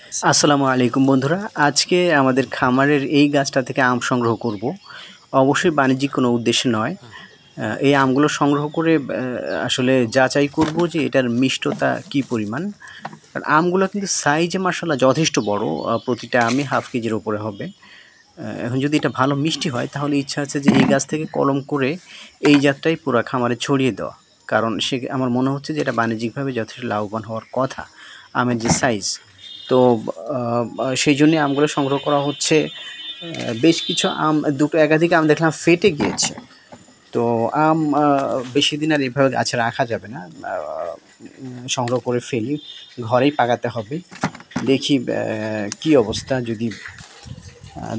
আসসালামু আলাইকুম বন্ধুরা, আজকে আমাদের খামারের এই গাছটা থেকে আম সংগ্রহ করব। অবশ্যই বাণিজ্যিক কোনো উদ্দেশ্যে নয়। এই আমগুলো সংগ্রহ করে আসলে যাচাই করব যে এটার মিষ্টতা কী পরিমাণ। আর আমগুলো কিন্তু সাইজে মাশাআল্লাহ যথেষ্ট বড়, প্রতিটা আমই হাফ কেজির ওপরে হবে। এখন যদি এটা ভালো মিষ্টি হয় তাহলে ইচ্ছা আছে যে এই গাছ থেকে কলম করে এই জাতটাই পুরা খামারে ছড়িয়ে দেওয়া। কারণ আমার মনে হচ্ছে যে এটা বাণিজ্যিকভাবে যথেষ্ট লাভবান হওয়ার কথা, আমের যে সাইজ। তো সেই জন্যে আমগুলো সংগ্রহ করা হচ্ছে। বেশ কিছু আম, একাধিক আম দেখলাম ফেটে গিয়েছে। তো আম বেশি দিন আর এভাবে গাছে রাখা যাবে না, সংগ্রহ করে ফেলি, ঘরেই পাকাতে হবে। দেখি কি অবস্থা, যদি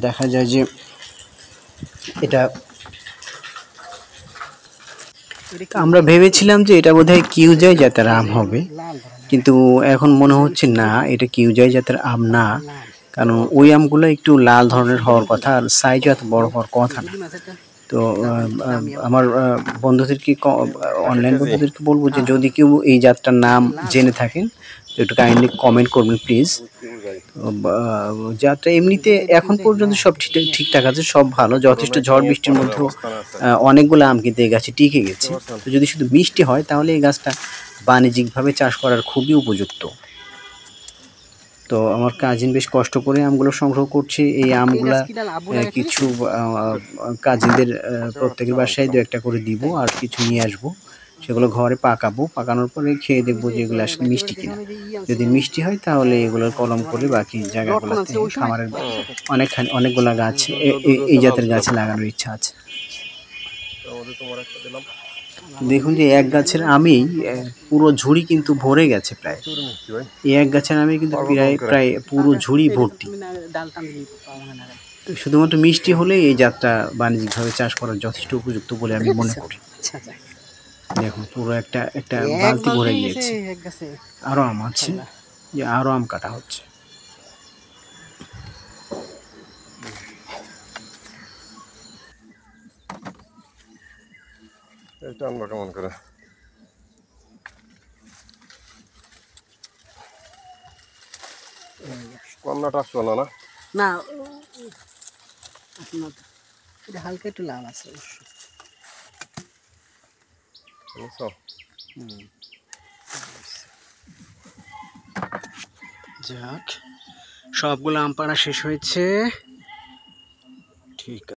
দেখা যায় যে এটা, আমরা ভেবেছিলাম যে এটা বোধহয় কিউজাই জাতের আম হবে, কিন্তু এখন মনে হচ্ছে না, এটা কিউজাই জাতের আম না। কারণ ওই আমগুলো একটু লাল ধরনের হওয়ার কথা, আর সাইজও এত বড় হওয়ার কথা না। তো আমার বন্ধুদেরকে, অনলাইন বন্ধুদেরকে বলবো যে যদি কেউ এই জাতটার নাম জেনে থাকেন তো একটু কাইন্ডলি কমেন্ট করবেন প্লিজ। জাতটা এমনিতে এখন পর্যন্ত সব ঠিকঠাক আছে, সব ভালো, যথেষ্ট ঝড় বৃষ্টির মধ্যেও অনেকগুলো আম কিন্তু এই গাছে টিকে গেছে। তো যদি শুধু মিষ্টি হয় তাহলে এই গাছটা বাণিজ্যিকভাবে চাষ করার খুবই উপযুক্ত। তো আমার কাজিন বেশ কষ্ট করে আমগুলো সংগ্রহ করছে। এই আমগুলা কিছু কাজিনদের প্রত্যেকের বাসায় দু একটা করে দিব, আর কিছু নিয়ে আসবো, সেগুলো ঘরে পাকাবো। পাকানোর পরে খেয়ে দেখবো যে এগুলো আসলে মিষ্টি কিনা। যদি মিষ্টি হয় তাহলে এগুলোর কলম করে বাকি জায়গাগুলোতে খামারের অনেকগুলা গাছ এই জাতের গাছে লাগানোর ইচ্ছা আছে। দেখুন যে এক গাছের আমি পুরো ঝুড়ি কিন্তু ভরে গেছে প্রায়। এই এক গাছের আমি কিন্তু প্রায় পুরো ঝুড়ি ভর্তি। তো শুধুমাত্র মিষ্টি হলে এই জাতটা বাণিজ্যিকভাবে চাষ করার যথেষ্ট উপযুক্ত বলে আমি মনে করি। দেখুন পুরো একটা একটা বালতি ভরে গিয়েছে। আরো আম আছে, যে আরো আম কাটা হচ্ছে। এটা আমরা কেমন করে কন্যাটা আসলো না না, এটা হালকা একটু লাল আছে অবশ্য। যাক, সবগুলো আম পাড়া শেষ হয়েছে। ঠিক আছে।